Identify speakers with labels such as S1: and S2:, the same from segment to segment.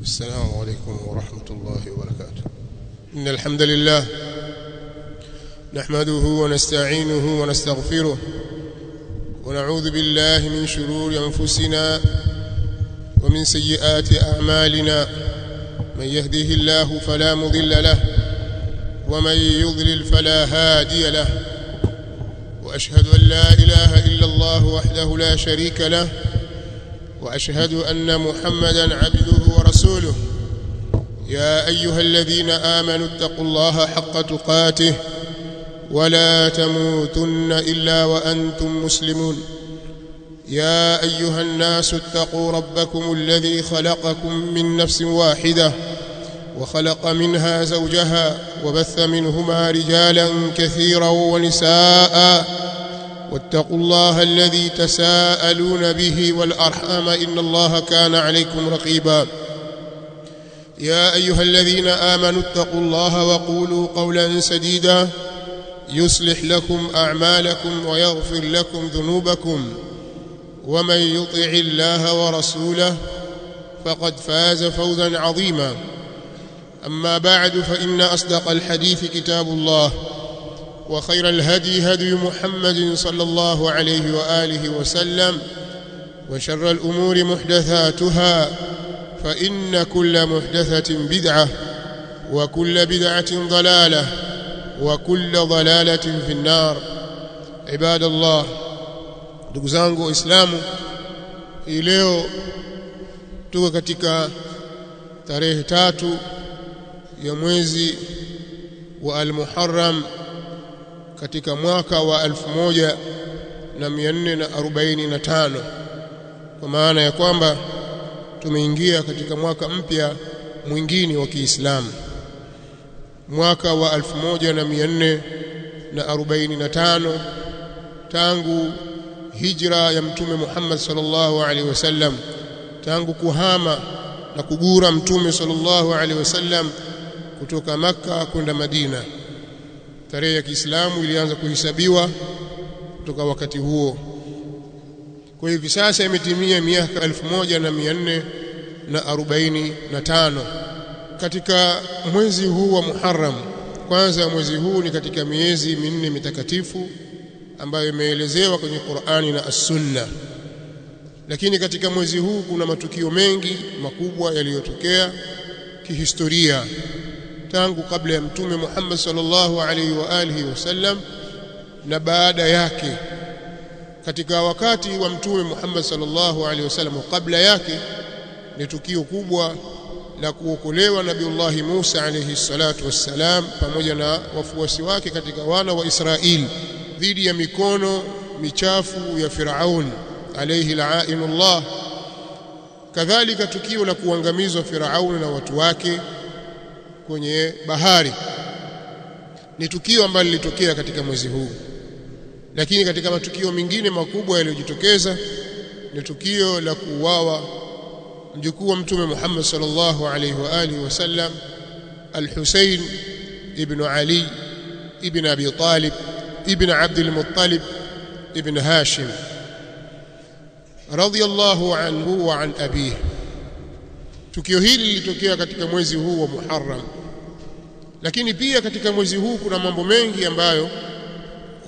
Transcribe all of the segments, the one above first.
S1: السلام عليكم ورحمة الله وبركاته. إن الحمد لله نحمده ونستعينه ونستغفره ونعوذ بالله من شرور أنفسنا ومن سيئات أعمالنا. من يهده الله فلا مضل له ومن يضلل فلا هادي له، وأشهد أن لا إله إلا الله وحده لا شريك له، وأشهد أن محمدا عبده ورسوله. يا أيها الذين آمنوا اتقوا الله حق تقاته ولا تموتن إلا وأنتم مسلمون. يا أيها الناس اتقوا ربكم الذي خلقكم من نفس واحدة وخلق منها زوجها وبث منهما رجالا كثيرا ونساء، واتقوا الله الذي تساءلون به والأرحام إن الله كان عليكم رقيبا. يا أيها الذين آمنوا اتقوا الله وقولوا قولا سديدا يصلح لكم أعمالكم ويغفر لكم ذنوبكم، ومن يطع الله ورسوله فقد فاز فوزا عظيما. أما بعد، فإن أصدق الحديث كتاب الله، وخير الهدي هدي محمد صلى الله عليه وآله وسلم، وشر الأمور محدثاتها، فإن كل محدثة بدعة، وكل بدعة ضلالة، وكل ضلالة في النار. عباد الله، ndugu zangu Waislamu, hii leo tuko katika tarehe 3 ya mwezi wa Al-Muharram katika mwaka wa 1445, kwa maana ya kwamba tumeingia katika mwaka mpya mwingine wa Kiislamu, mwaka wa 1445 tangu hijra ya Mtume Muhammad sallallahu alaihi wasallam, tangu kuhama na kugura Mtume sallallahu alaihi wasallam kutoka Makka kwenda Madina. Tarehe ya Kiislamu ilianza kuhesabiwa kutoka wakati huo. Kwa hivi sasa imetimia miaka 1445 katika mwezi huu wa Muharram. Kwanza, mwezi huu ni katika miezi minne mitakatifu ambayo imeelezewa kwenye Qur'ani na As-Sunna. Lakini katika mwezi huu kuna matukio mengi makubwa yaliyotokea kihistoria tangu kabla ya Mtume Muhammad sallallahu alaihi wa alihi wasallam na baada yake. Katika wakati wa Mtume Muhammad sallallahu alaihi wasallam, kabla yake, ni tukio kubwa la kuokolewa Nabiullah Musa alayhi salatu wassalam pamoja na wafuasi wake katika wana wa Israeli dhidi ya mikono michafu ya Firaun alayhi la'inullah. Kadhalika tukio la kuangamizwa Firaun na watu wake kwenye bahari ni tukio ambalo lilitokea katika mwezi huu. Lakini katika matukio mengine makubwa yaliyojitokeza ni tukio la kuuawa mjukuu wa Mtume Muhammad sallallahu alaihi wa alihi wasallam, Al-Husayn ibn Ali ibn Abi Talib ibn Abdul Muttalib ibn Hashim radiyallahu anhu wa an abihi. Tukio hili lilitokea katika mwezi huu wa Muharram. Lakini pia katika mwezi huu kuna mambo mengi ambayo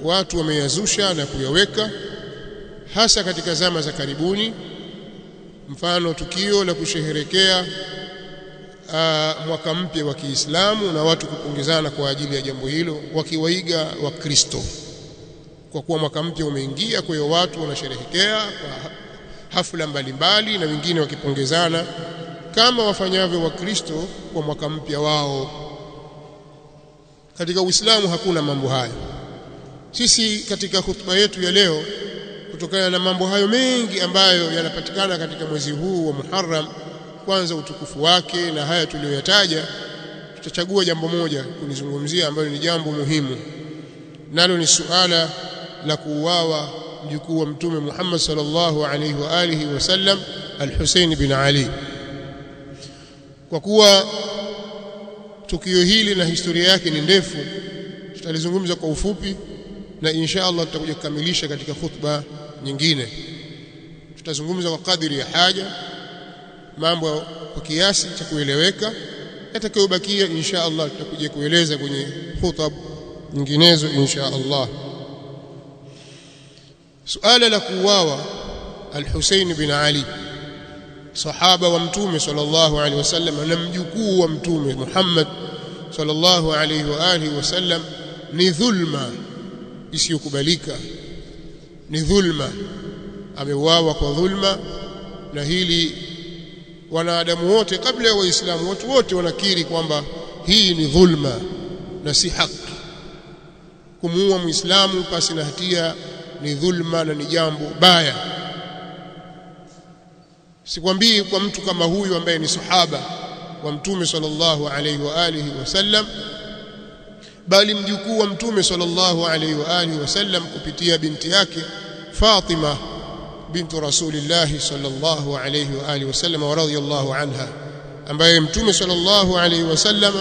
S1: watu wameyazusha na kuyaweka, hasa katika zama za karibuni. Mfano, tukio la kusherehekea mwaka mpya wa Kiislamu na watu kupongezana kwa ajili ya jambo hilo, wakiwaiga Wakristo, kwa kuwa mwaka mpya umeingia. Kwa hiyo watu wanasherehekea kwa hafla mbalimbali, na wengine wakipongezana kama wafanyavyo Wakristo kwa mwaka mpya wao. Katika Uislamu hakuna mambo hayo. Sisi katika hutuba yetu ya leo, kutokana na mambo hayo mengi ambayo yanapatikana katika mwezi huu wa Muharram, kwanza utukufu wake na haya tuliyoyataja, tutachagua jambo moja kulizungumzia ambalo ni jambo muhimu, nalo ni suala la kuuawa mjukuu wa Mtume Muhammad sallallahu alaihi wa alihi wasallam, Al-Husayn bin Ali. Kwa kuwa tukio hili na historia yake ni ndefu, tutalizungumza kwa ufupi, na insha Allah tutakuja kukamilisha katika khutba nyingine. Tutazungumza kwa kadiri ya haja, mambo kwa kiasi cha kueleweka. Yatakayobakia insha Allah tutakuja kueleza kwenye hutab nyinginezo insha Allah. Suala la kuuawa Al-Husayn bin Ali, sahaba wa Mtume sallallahu alaihi wasallam na mjukuu wa Mtume Muhammad sallallahu alaihi wa alihi wasallam, ni dhulma isiyokubalika, ni dhulma. Ameuawa kwa dhulma, na hili wanadamu wote kabla ya Waislamu watu wote wanakiri kwamba hii ni dhulma na si haki. Kumuua Muislamu pasi na hatia ni dhulma na ni jambo baya. Sikwambii kwa mtu kama huyu ambaye ni sahaba wa Mtume sallallahu alaihi wa alihi wasallam, bali mjukuu wa Mtume sallallahu alaihi wa alihi wasallam kupitia binti yake Fatima bintu Rasulillah sallallahu alaihi wa alihi wasallam wa radhiyallahu anha, ambaye Mtume sallallahu alaihi wasallam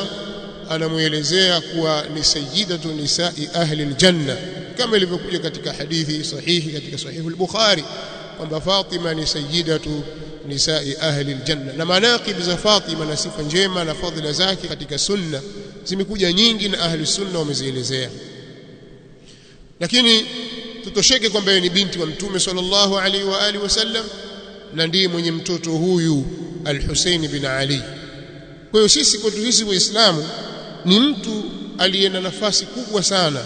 S1: anamuelezea kuwa ni sayyidatu nisa'i ahli aljanna, kama ilivyokuja katika hadithi sahihi katika sahihi al-Bukhari kwamba Fatima ni sayyidatu nisa'i ahli aljanna. Na manaqib za Fatima na sifa njema na fadhila zake katika sunna zimekuja nyingi na ahli sunna wamezielezea, lakini tutosheke kwamba ni binti wa Mtume sallallahu alaihi wa alihi wasallam na ndiye mwenye mtoto huyu Al-Husayn bin Ali. Kwa hiyo sisi kwetu sisi Waislamu ni mtu aliye na nafasi kubwa sana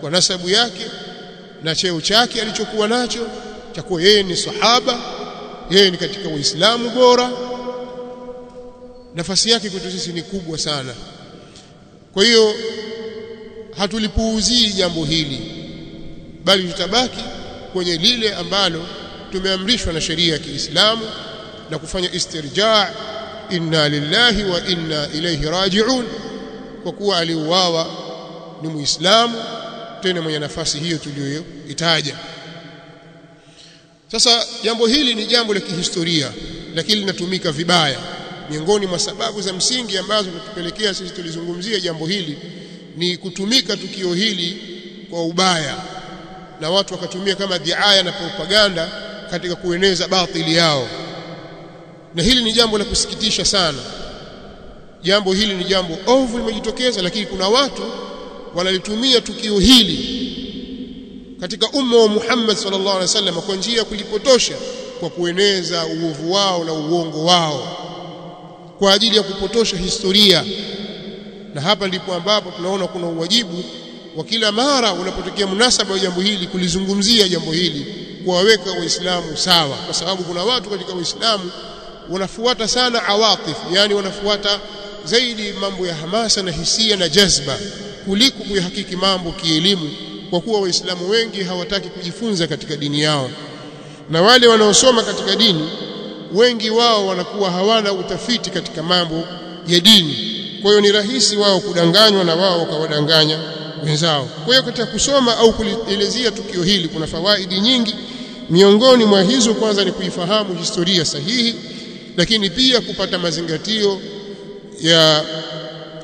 S1: kwa nasabu yake na cheo chake alichokuwa nacho cha kuwa yeye ni sahaba, yeye ni katika Waislamu bora. Nafasi yake kwetu sisi ni kubwa sana. Kwa hiyo hatulipuuzii jambo hili, bali tutabaki kwenye lile ambalo tumeamrishwa na sheria ya Kiislamu na kufanya istirja' inna lillahi wa inna ilayhi raji'un, kwa kuwa aliuawa ni Muislamu tena mwenye nafasi hiyo tuliyoitaja. Sasa jambo hili ni jambo la kihistoria, lakini linatumika vibaya. Miongoni mwa sababu za msingi ambazo zinatupelekea sisi tulizungumzia jambo hili ni kutumika tukio hili kwa ubaya, na watu wakatumia kama diaya na propaganda katika kueneza batili yao. Na hili ni jambo la kusikitisha sana. Jambo hili ni jambo ovu limejitokeza, lakini kuna watu wanalitumia tukio hili katika umma wa Muhammad sallallahu alaihi wasallam kwa njia ya kulipotosha, kwa kueneza uovu wao na uongo wao kwa ajili ya kupotosha historia. Na hapa ndipo ambapo tunaona kuna uwajibu wa kila mara unapotokea munasaba wa jambo hili kulizungumzia jambo hili, kuwaweka Waislamu sawa, kwa sababu kuna watu katika Uislamu wanafuata sana awatif, yani wanafuata zaidi mambo ya hamasa na hisia na jazba kuliko kuyahakiki mambo kielimu, kwa kuwa Waislamu wengi hawataki kujifunza katika dini yao, na wale wanaosoma katika dini wengi wao wanakuwa hawana utafiti katika mambo ya dini. Kwa hiyo ni rahisi wao kudanganywa na wao wakawadanganya wenzao. Kwa hiyo katika kusoma au kulielezea tukio hili kuna fawaidi nyingi. Miongoni mwa hizo, kwanza ni kuifahamu historia sahihi, lakini pia kupata mazingatio ya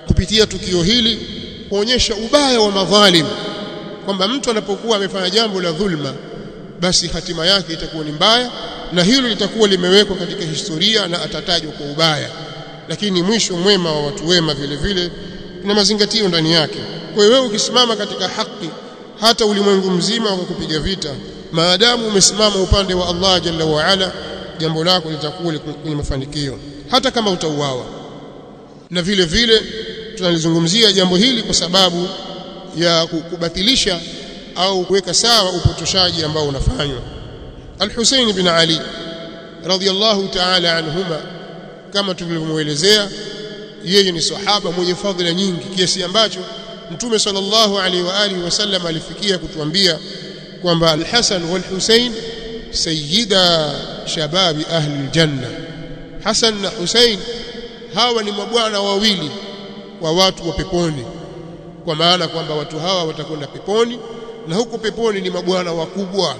S1: kupitia tukio hili kuonyesha ubaya wa madhalim, kwamba mtu anapokuwa amefanya jambo la dhulma basi hatima yake itakuwa ni mbaya, na hilo litakuwa limewekwa katika historia na atatajwa kwa ubaya, lakini mwisho mwema wa watu wema vile vile na mazingatio ndani yake. Kwa hiyo wewe ukisimama katika haki, hata ulimwengu mzima ukakupiga vita, maadamu umesimama upande wa Allah jalla wa ala, jambo lako litakuwa kwenye mafanikio hata kama utauawa. Na vile vile tunalizungumzia jambo hili kwa sababu ya kubatilisha au kuweka sawa upotoshaji ambao unafanywa. Al-Husayn bin Ali radhiyallahu ta'ala anhuma, kama tulivyomuelezea, yeye ni sahaba mwenye fadhila nyingi kiasi ambacho Mtume sallallahu alaihi wa alihi wasallam alifikia kutuambia kwamba Al-Hasan wal-Husayn sayyida shababi ahli al-janna. Hasan na Husayn hawa ni mabwana wawili wa watu wa peponi, kwa maana kwamba watu hawa watakwenda peponi, na huko peponi ni mabwana wakubwa.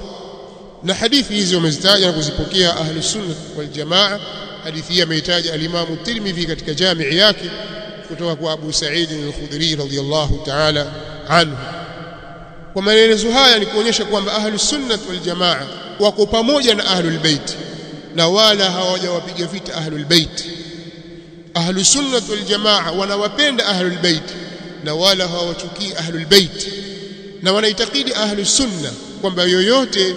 S1: Na hadithi hizi wamezitaja na kuzipokea ahli sunna wal jamaa. Hadithi hii ameitaja al-Imam Tirmidhi katika jamii yake kutoka kwa Abu Sa'id al-Khudri radhiyallahu ta'ala anhu. Kwa maelezo haya ni kuonyesha kwamba ahli sunna wal jamaa wako pamoja na ahlul bait, na wala hawajawapiga vita ahlul bait. Ahlus sunnah wal jamaa wanawapenda ahlul bait na wala hawachukii ahlul bait, na wanaitakidi ahlus sunnah kwamba yoyote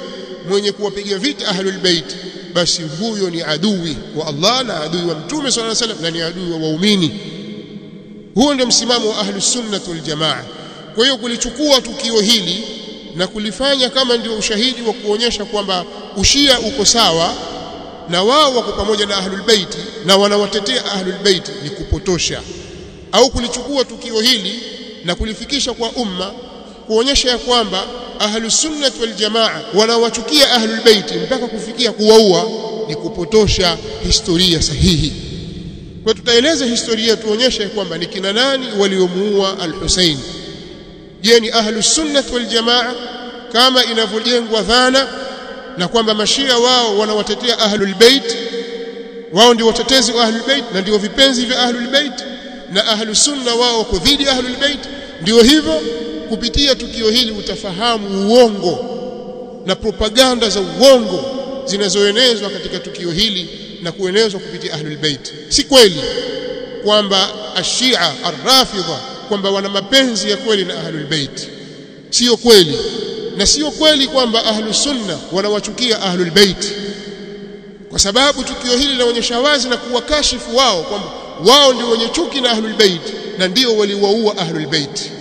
S1: mwenye kuwapiga vita ahlul bait basi huyo ni adui wa Allah na adui wa Mtume sallallahu alaihi wasallam na ni adui wa waumini. Huo ndio msimamo wa ahlus sunnah wal jamaa. Kwa hiyo kulichukua tukio hili na kulifanya kama ndio ushahidi wa kuonyesha kwamba ushia uko sawa na wao wako pamoja na ahlul bait na wanawatetea ahlul bait ni kupotosha. Au kulichukua tukio hili na kulifikisha kwa umma kuonyesha ya kwamba ahlus sunnah wal jamaa wanawachukia ahlul bait mpaka kufikia kuwaua ni kupotosha historia sahihi. Kwa tutaeleza historia tuonyeshe kwamba ni kina nani waliomuua al-Hussein. Je, ni ahlus sunnah wal jamaa kama inavyojengwa dhana na kwamba mashia wao wanawatetea ahlul bait, wao ndio watetezi wa ahlul bait na ndio vipenzi vya ahlul bait, na ahlus sunna wao wako dhidi ya ahlul bait? Ndio hivyo. Kupitia tukio hili utafahamu uongo na propaganda za uongo zinazoenezwa katika tukio hili na kuenezwa kupitia ahlul bait. Si kweli kwamba ashia ar-rafidha kwamba wana mapenzi ya kweli na ahlul bait, sio kweli. Na sio kweli kwamba ahlus sunna wanawachukia ahlul bait, kwa sababu tukio hili linaonyesha wazi na kuwakashifu wao kwamba wao ndio wenye chuki na ahlul bait na ndio waliwaua ahlul bait.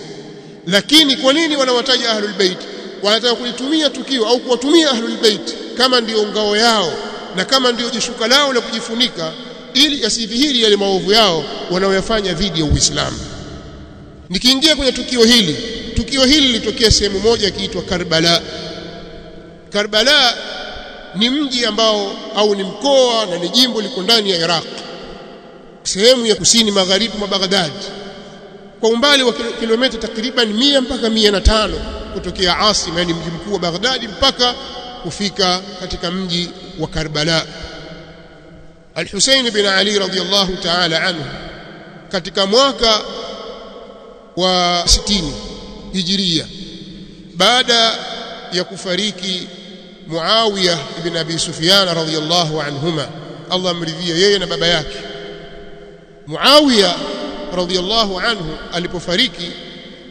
S1: Lakini kwa nini wanawataja ahlul bait? Wanataka kulitumia tukio au kuwatumia ahlul bait kama ndio ngao yao na kama ndio jishuka lao la kujifunika, ili yasidhihiri yale maovu yao wanaoyafanya dhidi ya Uislamu. Nikiingia kwenye tukio hili lilitokea sehemu moja ikiitwa Karbala. Karbala ni mji ambao au ni mkoa na ni jimbo liko ndani ya Iraq, sehemu ya kusini magharibi mwa Baghdad, kwa umbali wa kilomita takriban 100 mpaka 105 kutokea Asim, yani mji mkuu wa Baghdad, mpaka kufika katika mji wa Karbala. Al-Hussein bin Ali radhiyallahu ta'ala anhu katika mwaka wa 60 Hijiria, baada ya kufariki Muawiya ibn Abi Sufyan radhiyallahu anhuma, Allah amridhie yeye na baba yake. Muawiya radhiyallahu anhu alipofariki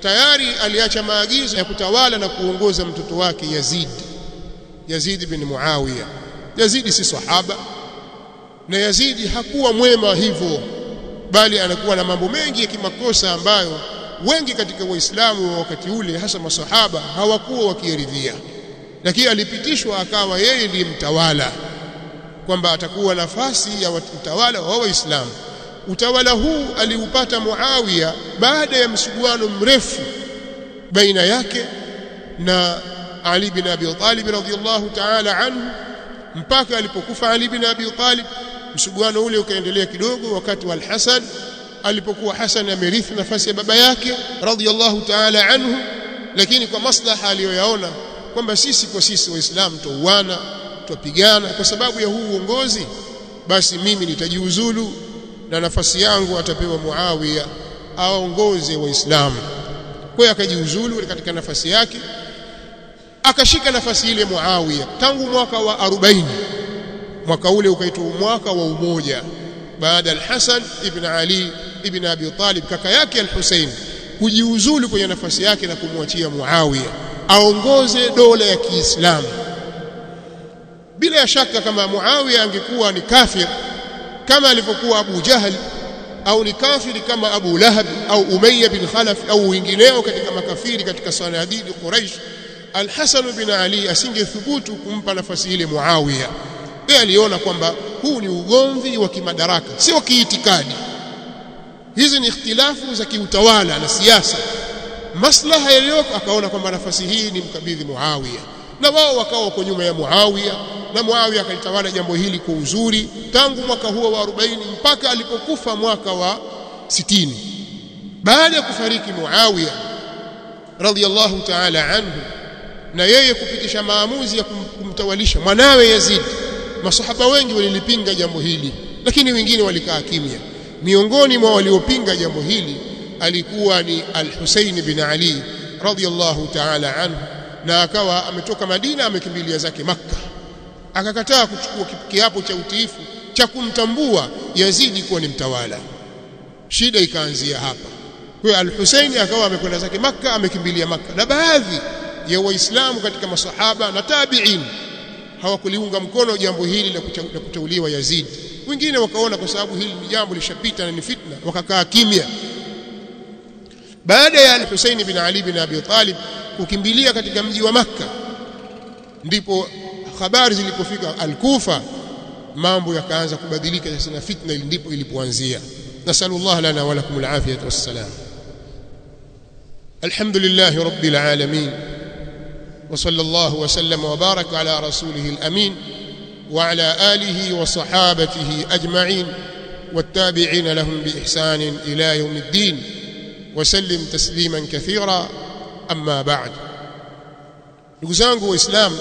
S1: tayari aliacha maagizo ya kutawala na kuongoza mtoto wake Yazid ibn Muawiya. Yazid si sahaba na Yazid hakuwa mwema hivyo, bali anakuwa na mambo mengi ya kimakosa ambayo wengi katika Waislamu wa wakati ule hasa masahaba hawakuwa wakiridhia. Lakini alipitishwa akawa yeye ndiye mtawala, kwamba atakuwa nafasi ya utawala wa Waislamu. Utawala huu aliupata Muawiya baada ya msuguano mrefu baina yake na Ali bin Abi Talib radhiyallahu ta'ala anhu, mpaka alipokufa Ali bin Abi Talib. Msuguano ule ukaendelea kidogo wakati wa Al-Hasan, alipokuwa Hasan amerithi nafasi ya baba yake radhiyallahu ta'ala anhu, lakini kwa maslaha aliyoyaona kwamba sisi kwa sisi Waislamu tuuana, tupigana kwa sababu ya huu uongozi, basi mimi nitajiuzulu na nafasi yangu atapewa Muawiya aongoze Waislamu. Kwa hiyo akajiuzulu katika nafasi yake, akashika nafasi ile Muawiya tangu mwaka wa 40. Mwaka ule ukaitwa mwaka wa umoja, baada al-Hasan ibn Ali ibn Abi Talib kaka yake al-Hussein kujiuzulu kwenye nafasi yake na kumwachia Muawiya aongoze dola ya Kiislamu. Bila ya shaka kama Muawiya angekuwa ni kafir kama alivyokuwa Abu Jahal, au ni kafiri kama Abu Lahab au Umayya bin Khalaf au wengineo katika makafiri katika sanadidi Quraysh, Al-Hasan bin Ali asingethubutu kumpa nafasi ile Muawiya. Yeye aliona kwamba huu ni ugomvi wa kimadaraka, sio kiitikadi. Hizi ni ikhtilafu za kiutawala na siasa. Maslaha yaliyoko, akaona kwamba nafasi hii ni mkabidhi Muawiya, na wao wakawa wako nyuma ya Muawiya, na Muawiya akalitawala jambo hili kwa uzuri tangu mwaka huo wa 40 mpaka alipokufa mwaka wa 60. Baada ya kufariki Muawiya radhiyallahu ta'ala anhu, na yeye kupitisha maamuzi ya kumtawalisha mwanawe Yazid, masahaba wengi walilipinga jambo hili, lakini wengine walikaa kimya. Miongoni mwa waliopinga jambo hili alikuwa ni Al-Hussein bin Ali radhiyallahu ta'ala anhu, na akawa ametoka Madina amekimbilia zake Makkah. akakataa kuchukua kiapo cha utiifu cha kumtambua Yazidi kuwa ni mtawala. Shida ikaanzia hapa. Kwa Al-Husaini akawa amekwenda zake Makka, amekimbilia Makka, na baadhi ya waislamu katika masahaba na tabi'in hawakuliunga mkono jambo hili la kuteuliwa Yazid. Wengine wakaona kwa sababu hili ni jambo lishapita na ni fitna, wakakaa kimya. Baada ya Al-Husaini bin Ali bin Abi Talib kukimbilia katika mji wa Makka, ndipo habari zilipofika Al-Kufa, mambo yakaanza kubadilika sasa, na fitna ndipo ilipoanzia. Nasallallahu lana wa lakum al-afiyata was-salam. Alhamdulillahi rabbil alamin, wa sallallahu wa sallama wa baraka ala rasulih al-amin wa ala alihi wa sahabatihi ajma'in wattabi'ina lahum bi ihsan ila yawmiddin wa sallim tasliman kathira. Amma ba'd. Ndugu zangu waislamu,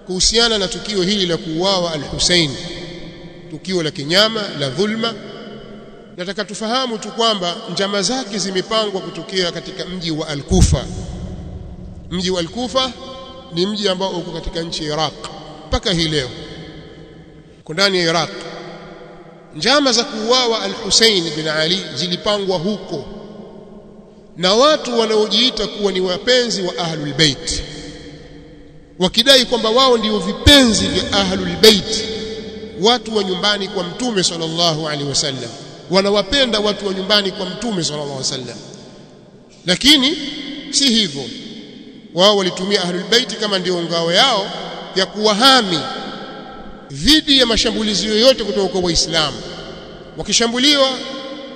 S1: kuhusiana na tukio hili la kuuawa Al-Husayn, tukio la kinyama la dhulma, nataka tufahamu tu kwamba njama zake zimepangwa kutokea katika mji wa Al-Kufa. Mji wa Al-Kufa ni mji ambao uko katika nchi ya Iraq mpaka hii leo, uko ndani ya Iraq. Njama za kuuawa Al-Husayn bin Ali zilipangwa huko na watu wanaojiita kuwa ni wapenzi wa Ahlul Bait, wakidai kwamba wao ndio vipenzi vya Ahlul Bait, watu wa nyumbani kwa Mtume sallallahu alaihi wasallam. Wanawapenda watu wa nyumbani kwa Mtume sallallahu alaihi wasallam, lakini si hivyo. Wao walitumia Ahlul Bait kama ndio ngao yao ya kuwahami dhidi ya mashambulizi yoyote kutoka kwa Waislamu. Wakishambuliwa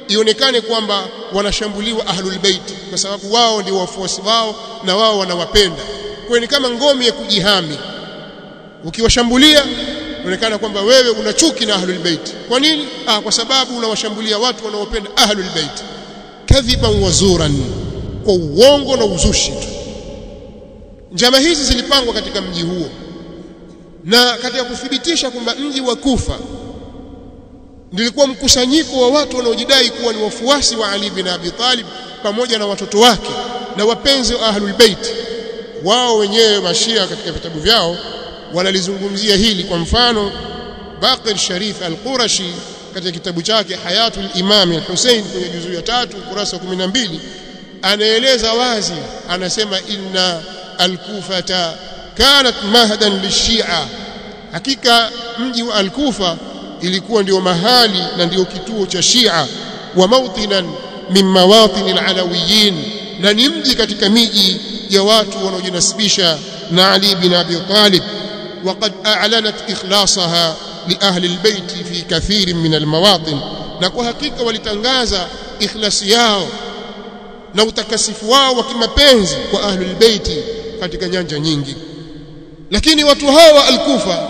S1: ionekane kwamba wanashambuliwa Ahlul Bait kwa sababu wao ndio wafuasi wao na wao wanawapenda. Kwa ni kama ngome ya kujihami. Ukiwashambulia inaonekana kwamba wewe una chuki na Ahlul Bait. Kwa nini? Kwa sababu unawashambulia watu wanaopenda Ahlul Bait. Kadhiban wa zuran, kwa uongo na uzushi tu. Njama hizi zilipangwa katika mji huo, na katika kuthibitisha kwamba mji wa Kufa ndilikuwa mkusanyiko wa watu wanaojidai kuwa ni wafuasi wa Ali bin Abi Talib pamoja na watoto wake na wapenzi wa Ahlul Bait. Wao wenyewe Mashia katika vitabu vyao wanalizungumzia hili. Kwa mfano, Baqir Sharif Al-Qurashi katika kitabu chake Hayatul Imam Al-Husayn kwenye juzuu ya 3 ukurasa wa 12 anaeleza wazi, anasema inna Al-Kufata kanat mahdan lishia, hakika mji wa Al-Kufa ilikuwa ndio mahali na ndio kituo cha Shia, wa mawtinan min mawatin al-alawiyin, na ni mji katika miji ya watu wanaojinasibisha na Ali bin Abi Talib. وقد أعلنت إخلاصها لأهل البيت في كثير من المواطن, na kwa hakika walitangaza ikhlasi yao na utakasifu wao wa kimapenzi kwa Ahlul Bait katika nyanja nyingi. Lakini watu hawa Al-Kufa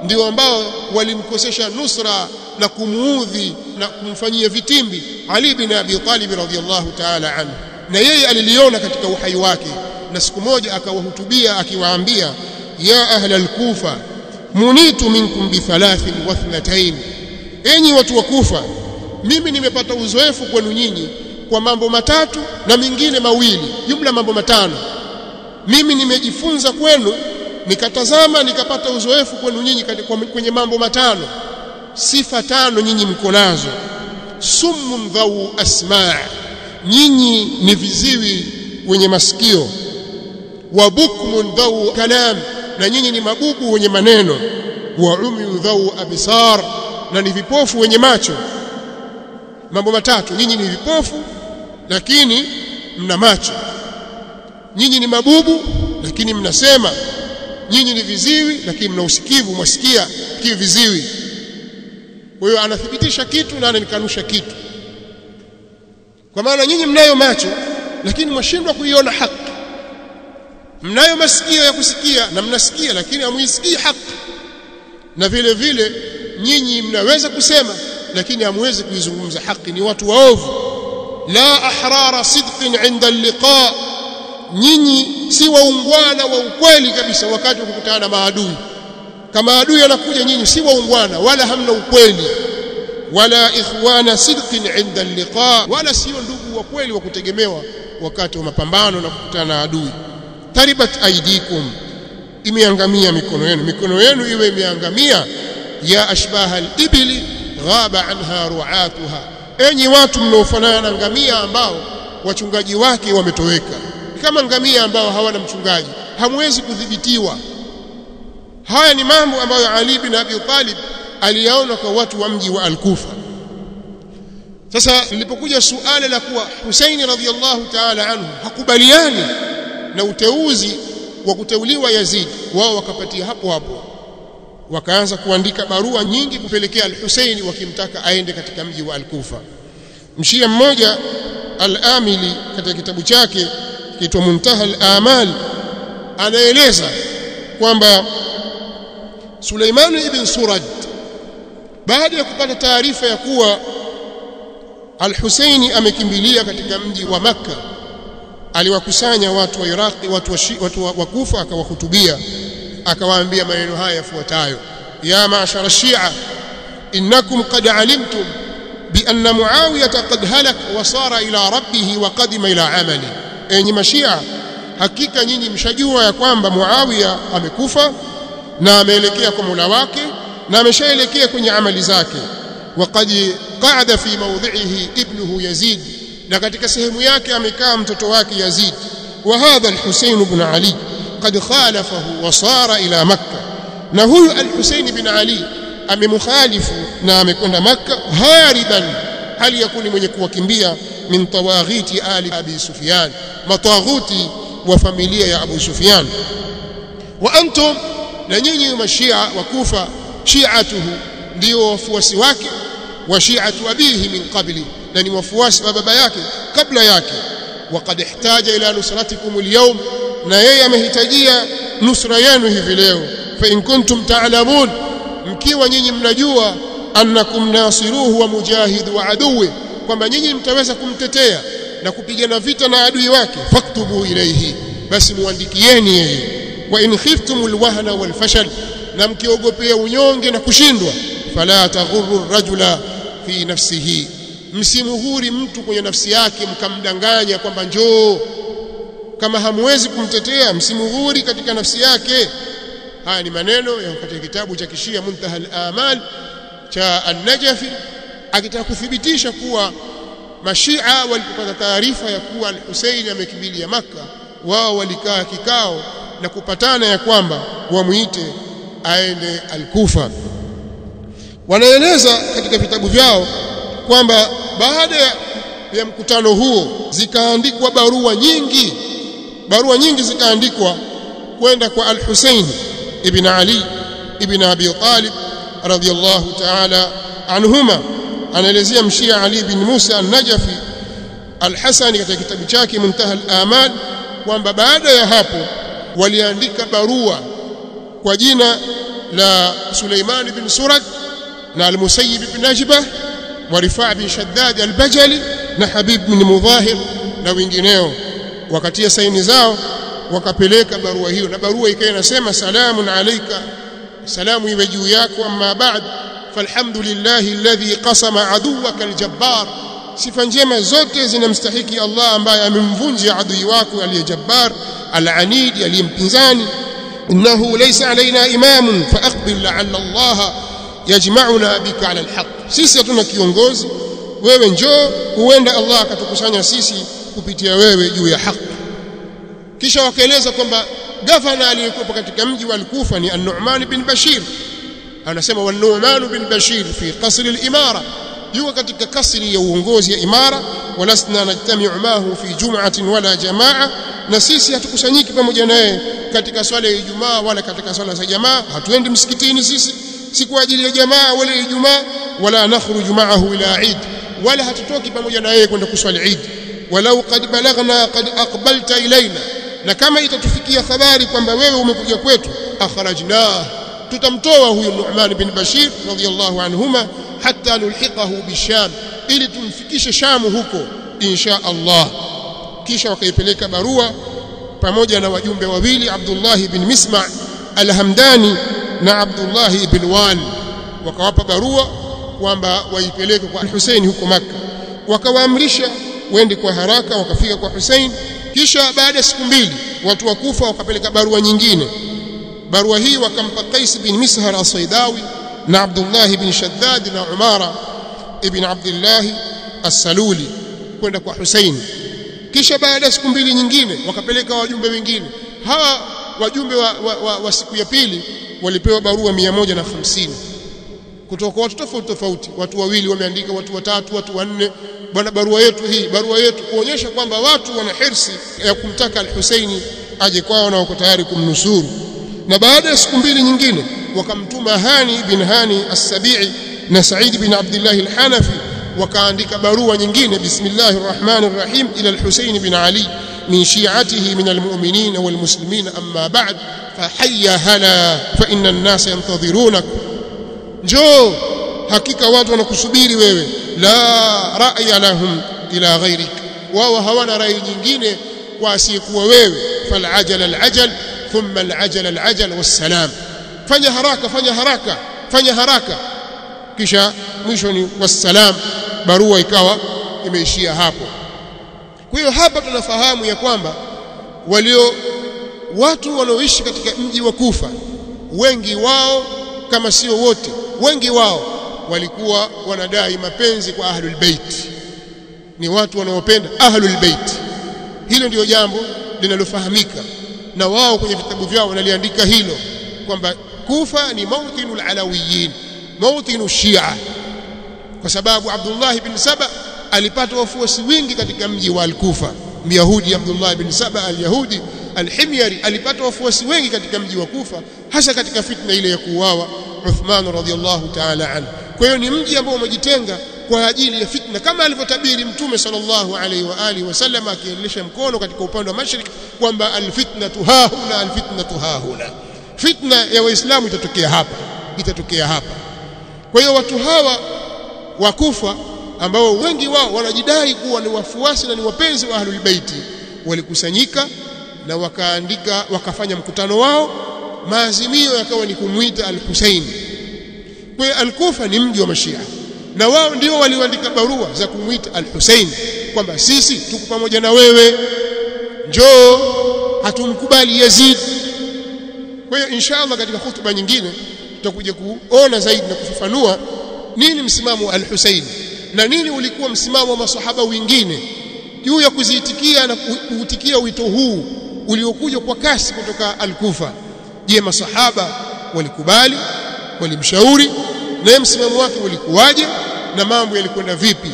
S1: ndio ambao walimkosesha nusra na kumuudhi na kumfanyia vitimbi Ali bin Abi Talib radhiyallahu ta'ala anhu, na yeye aliliona katika uhai wake, na siku moja akawahutubia akiwaambia, ya ahla al-Kufa munitu minkum bi 32, enyi watu wa Kufa, mimi nimepata uzoefu kwenu nyinyi kwa mambo matatu na mingine mawili, jumla mambo matano. Mimi nimejifunza kwenu, nikatazama nikapata uzoefu kwenu nyinyi kwenye mambo matano. Sifa tano nyinyi mko nazo. Summun dhau asma', nyinyi ni viziwi wenye masikio. Wa bukmun dhau kalam, na nyinyi ni mabubu wenye maneno. Wa umyu dhau absar, na ni vipofu wenye macho. Mambo matatu, nyinyi ni vipofu lakini mna macho. Nyinyi ni mabubu lakini mnasema. Nyinyi ni viziwi lakini mna usikivu, mwasikia kivi viziwi. Kwa hiyo anathibitisha kitu na anakanusha kitu. Kwa maana nyinyi mnayo macho lakini mwashindwa kuiona haki. Mnayo masikio ya kusikia na mnasikia lakini hamuisikii haki. Na vile vile nyinyi mnaweza kusema lakini hamwezi kuizungumza haki, ni watu waovu. La ahrara sidqin 'inda al-liqa, nyinyi si waungwana wa ukweli kabisa wakati wa kukutana na maadui. Kama adui anakuja, nyinyi si waungwana wala hamna ukweli. Wala ikhwana sidqin 'inda al-liqa, wala sio ndugu wa kweli wa kutegemewa wakati wa mapambano na kukutana na adui. Taribat aidikum, imeangamia mikono yenu iwe imeangamia. Ya ashbaha al-ibli ghaba anha ru'atuha, enyi watu mnaofanana na ngamia ambao wachungaji wake wametoweka. Kama ngamia ambao hawana mchungaji, hamwezi kudhibitiwa. Haya ni mambo ambayo Ali bin Abi Talib aliyaona kwa watu wa mji wa Al-Kufa. Sasa lilipokuja suala la kuwa Husaini radhiyallahu ta'ala anhu hakubaliani na uteuzi wa kuteuliwa Yazid, wao wakapatia hapo hapo, wakaanza kuandika barua nyingi kupelekea Al-Husaini wakimtaka aende katika mji wa Al-Kufa. Mshia mmoja Al-Amili katika kitabu chake kitwa Muntaha al-Amal anaeleza kwamba Suleiman ibn Surad baada ya kupata taarifa ya kuwa Al-Husaini amekimbilia katika mji wa Makka, aliwakusanya watu wa Iraqi, watu wa Kufa, akawahutubia, akawaambia maneno haya yafuatayo: ya ma'ashara Shia, innakum qad alimtum bi anna Muawiya qad halak wa sara ila rabbih wa qadima ila amali. Enyi mashia, hakika nyinyi mshajua ya kwamba Muawiya amekufa na ameelekea kwa Mola wake na ameshaelekea kwenye amali zake. Waqad qa'ada fi mawdhi'ihi ibnuhu Yazid, na katika sehemu yake amekaa mtoto wake Yazid. Wa hadha al-Husayn ibn Ali qad khalafahu wa sara ila Makkah, na huyu al-Husayn ibn Ali amemukhalifu na amekwenda Makkah hariban, hali yakuni mwenye kuwakimbia min tawaghiti ali Abi Sufyan, mataghuti wa familia ya Abu Sufyan. Wa antum, na nyinyi mashia wa Kufa, shi'atuhu, ndio wafuasi wake, wa shi'atu abihi min qabli, na ni wafuasi wa baba yake kabla yake. Waqad ihtaja ila nusratikum alyawm, na yeye amehitajia nusra yenu hivi leo. Fa in kuntum ta'lamun, mkiwa nyinyi mnajua, annakum nasiruhu wa mujahidu wa aduwi, kwamba nyinyi mtaweza kumtetea na kupigana vita na adui wake, faktubu ilayhi, basi muandikieni yeye. Wa in khiftumul wahna wal fashal, na mkiogopea unyonge na kushindwa, fala taghurru rajula fi nafsihi, msimuhuri mtu kwenye nafsi yake mkamdanganya kwamba njoo. Kama hamwezi kumtetea, msimuhuri katika nafsi yake. Haya ni maneno ya katika kitabu cha Kishia Muntaha al-Amal cha An-Najafi, akitaka kuthibitisha kuwa mashia walipopata taarifa ya kuwa Al-Husaini amekimbilia Makka, wao walikaa kikao na kupatana ya kwamba wamuite aende Al-Kufa. Wanaeleza katika vitabu vyao kwamba baada ya mkutano huo zikaandikwa barua nyingi zikaandikwa kwenda kwa Al-Husaini ibn Ali ibn Abi Talib radhiyallahu ta'ala anhuma. Anaelezea mshia Ali bin Musa An-Najafi Al-Hasani katika kitabu chake Muntaha al-Amal kwamba baada ya hapo waliandika barua kwa jina la Suleiman bin Surad na Al-Musayyib bin Najbah wa Rifa' bin Shaddad al-Bajali na Habib bin Mudhahir na wengineo, wakatia saini zao, wakapeleka barua hiyo, na barua ikawa inasema: salamun alayka, salamu iwe juu yako, amma ba'd, falhamdulillahi alladhi qasama aduwaka aljabbar, sifa njema zote zinamstahiki Allah ambaye amemvunja adui wako aliyejabbar, alanid, aliyempinzani. innahu laysa alaina imamun faaqbil la'alla Allah yajma'una bika ala alhaq, sisi hatuna kiongozi, wewe njoo, huenda Allah akatukusanya sisi kupitia wewe juu ya haki. Kisha wakaeleza kwamba gavana aliyekuwa katika mji wa Al-Kufa ni An-Nu'man bin Bashir. Anasema An-Nu'man bin Bashir fi qasr al-imara, yuko katika kasri ya uongozi ya imara. Walasna najtami'u ma'ahu fi jum'atin wala jamaa, na sisi hatukusanyiki pamoja naye katika swala ya Ijumaa wala katika swala za jamaa. Hatuendi msikitini sisi, si kwa ajili ya jamaa wala Ijumaa. Wala nakhruju ma'ahu ila Eid, wala hatutoki pamoja naye kwenda kuswali Eid. Walau qad balagna qad aqbalta ilaina, na kama itatufikia habari kwamba wewe umekuja kwetu, akhrajna, tutamtoa huyu Nu'man bin Bashir radhiyallahu anhuma hatta nulhiqahu bisham, ili tumfikishe Shamu huko insha Allah. Kisha wakaipeleka barua pamoja na wajumbe wawili, Abdullah bin Misma' al-Hamdani na Abdullah ibn Wal, wakawapa barua kwamba waipeleke kwa Hussein huko Makka. Wakawaamrisha wende kwa haraka, wakafika kwa Hussein. Kisha baada ya siku mbili watu wa Kufa wakapeleka barua nyingine barua hii wakampa Qais bin Mishar as-Saidawi na Abdullah ibn Shaddad na Umara ibn Abdullah as-Saluli kwenda kwa Hussein. Kisha baada ya siku mbili nyingine wakapeleka wajumbe wengine. Hawa wajumbe wa siku ya pili walipewa barua 150 kutoka kwa watu tofauti tofauti. Watu wawili wameandika, watu watatu, watu wanne, bwana barua yetu, kuonyesha kwamba watu wana hirsi ya kumtaka al-Husaini aje kwao na wako tayari kumnusuru. Na baada ya siku mbili nyingine wakamtuma Hani bin Hani as-Sabi'i na Sa'id bin Abdullah al-Hanafi, wakaandika barua nyingine, bismillahir rahmanir rahim, ila al-Husayn bin Ali min shi'atihi min al-mu'minin wal muslimin, amma ba'd, fa hayya hala fa inna an-nas yantadhirunak. Njoo, hakika watu wanakusubiri wewe. La ra'ya lahum ila ghayrik, wao hawana rai nyingine kwa asiyekuwa wewe. Fal ajal al-ajal thumma al-ajal al-ajal wassalam, fanya haraka, kisha mwisho ni wassalam. Barua ikawa imeishia hapo. Kwa hiyo hapa tunafahamu ya kwamba watu wanaoishi katika mji wa Kufa, wengi wao kama sio wote, wengi wao walikuwa wanadai mapenzi kwa ahlul bait, ni watu wanaopenda ahlul bait. Hilo ndio jambo linalofahamika, na wao kwenye vitabu vyao wanaliandika hilo kwamba Kufa ni mawtinul alawiyin, mawtinu shia, kwa sababu Abdullah ibn Saba alipata wafuasi wengi katika mji wa al-Kufa. Myahudi Abdullah ibn Saba al-Yahudi al-Himyari alipata wafuasi wengi katika mji wa Kufa, hasa katika fitna ile ya kuuawa Uthman radhiyallahu ta'ala anhu. Kwa hiyo ni mji ambao umejitenga kwa ajili ya fitna, kama alivyotabiri Mtume sallallahu alaihi wa alihi wasallam, akionyesha mkono katika upande wa mashariki kwamba al-fitnatu hahuna, fitna ya Waislamu itatokea hapa. Kwa hiyo watu hawa wa Kufa ambao wengi wao wanajidai kuwa ni wafuasi na ni wapenzi wa ahlul baiti, walikusanyika na wakafanya mkutano wao, maazimio yakawa ni kumuita al-Husayn. Kwa hiyo al-Kufa ni mji wa Mashia, na wao ndio walioandika barua za kumuita al-Husayn kwamba sisi tuko pamoja na wewe, njoo, hatumkubali Yazid. Kwa hiyo inshallah katika hutuba nyingine tutakuja kuona zaidi na kufafanua nini msimamo wa al-Husayn na nini ulikuwa msimamo wa masahaba wengine juu ya kuziitikia na kuutikia wito huu uliokuja kwa kasi kutoka al-Kufa. Je, masahaba walikubali, walimshauri, na msimamo wake ulikuwaje, na mambo yalikwenda vipi,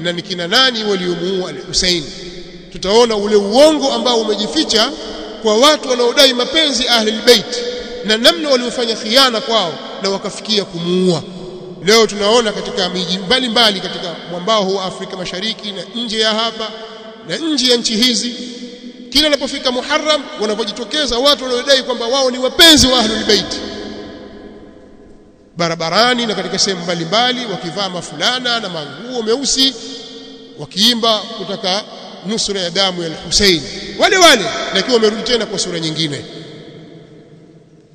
S1: na ni kina nani waliomuua al-Husayn? Tutaona ule uongo ambao umejificha kwa watu wanaodai mapenzi ahlul bait na namna waliofanya khiana kwao na wakafikia kumuua. Leo tunaona katika miji mbalimbali katika mwambao huu wa Afrika Mashariki na nje ya hapa na nje ya nchi hizi, kila unapofika Muharram wanapojitokeza watu wanaodai kwamba wao ni wapenzi wa ahlul bait barabarani na katika sehemu mbalimbali, wakivaa mafulana na manguo meusi, wakiimba kutaka nusura ya damu ya al-Husayn, wale lakini wamerudi tena kwa sura nyingine,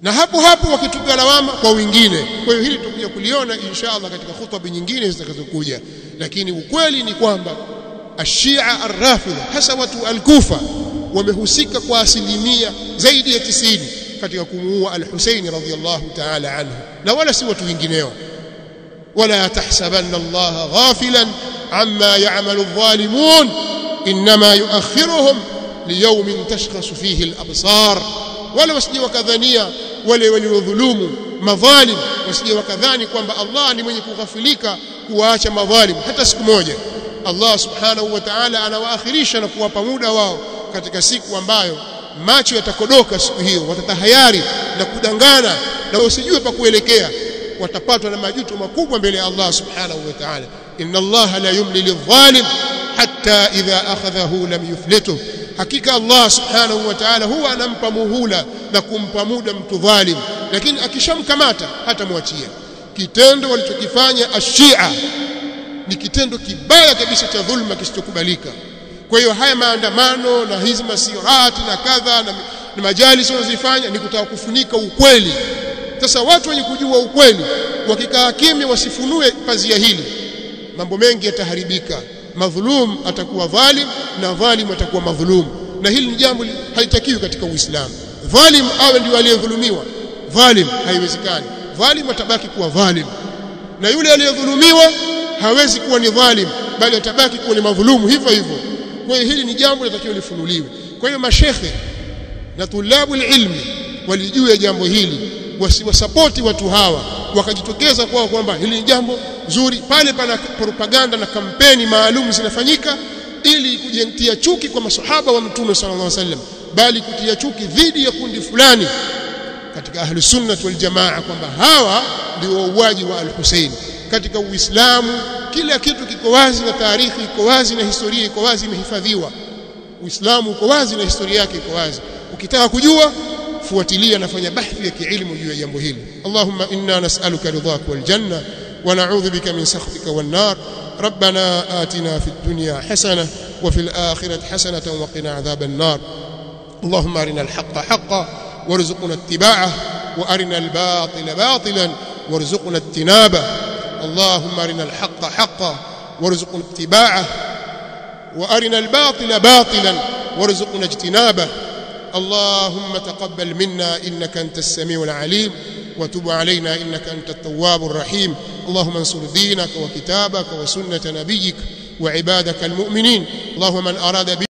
S1: na hapo wakitupa lawama kwa wengine. Kwa hiyo hili tutakuja kuliona inshallah katika hutuba nyingine zitakazokuja, lakini ukweli ni kwamba ashia ar-Rafidha, hasa watu al-Kufa, wamehusika kwa asilimia zaidi ya 90 katika kumuua al-Husayn radhiyallahu ta'ala anhu, na wala si watu wengineo. Wala tahsabanna Allah ghafilan amma ya'malu adh-dhalimun, inma yu'akhiruhum liyawmin tashkhasu fihi al-absar. Wala wasije wakadhania wale waliodhulumu madhalim, wasije wakadhani kwamba Allah ni mwenye kughafilika kuwaacha madhalim hata siku moja. Allah subhanahu wa ta'ala anawaakhirisha na kuwapa muda wao katika siku ambayo macho yatakodoka. Siku hiyo watatahayari na kudangana na usijue pa kuelekea, watapatwa na majuto makubwa mbele ya Allah subhanahu wa ta'ala. Inna Allah la yumli lidh-dhalim hatta idha akhadhahu lam yuflituh, hakika Allah subhanahu wa ta'ala huwa anampa muhula na kumpa muda mtu dhalim, lakini akishamkamata hatamwachia. Kitendo walichokifanya ashia ni kitendo kibaya kabisa cha dhulma kisichokubalika. Kwa hiyo haya maandamano na hizi masirati na kadha na majalisi wanazifanya ni kutaka kufunika ukweli. Sasa watu wenye kujua ukweli wakikaa kimya wasifunue pazia hili, mambo mengi yataharibika. Madhulum atakuwa dhalim na dhalim atakuwa madhulum, na hili ni jambo halitakiwi katika Uislamu. Dhalim awe ndio aliyedhulumiwa dhalim, haiwezekani. Dhalim atabaki kuwa dhalim, na yule aliyedhulumiwa hawezi kuwa ni dhalim, bali atabaki kuwa ni madhulumu hivyo hivyo. Kwa hiyo hili ni jambo linatakiwa lifunuliwe. Kwa hiyo mashekhe na tulabu ilmi walijua jambo hili, wasiwasapoti watu hawa, wakajitokeza kwamba hili ni jambo zuri. Pale pana propaganda na kampeni maalum zinafanyika ili kujentia chuki kwa masahaba wa Mtume sallallahu alaihi wasallam, bali kutia chuki dhidi ya kundi fulani katika ahlus sunnah wal jamaa, kwamba hawa ndio wauaji wa al-Hussein. Katika Uislamu kila kitu kiko wazi, na taarikhi iko wazi, na historia iko wazi, imehifadhiwa. Uislamu uko wazi na historia yake iko wazi. Ukitaka kujua, fuatilia na fanya bahthi ya kiilmu juu ya jambo hili. Allahumma inna nas'aluka ridhaka wal janna wa na'udhu bika min sakhatika wan nar. ربنا آتنا في الدنيا حسنة وفي الآخرة حسنة وقنا عذاب النار. اللهم أرنا الحق حقا وارزقنا اتباعه، وأرنا الباطل باطلا وارزقنا اجتنابه. اللهم أرنا الحق حقا وارزقنا اتباعه، وأرنا الباطل باطلا وارزقنا اجتنابه. اللهم تقبل منا إنك أنت السميع العليم، وتب علينا إنك أنت التواب الرحيم. اللهم انصر دينك وكتابك وسنة نبيك وعبادك المؤمنين. اللهم من أراد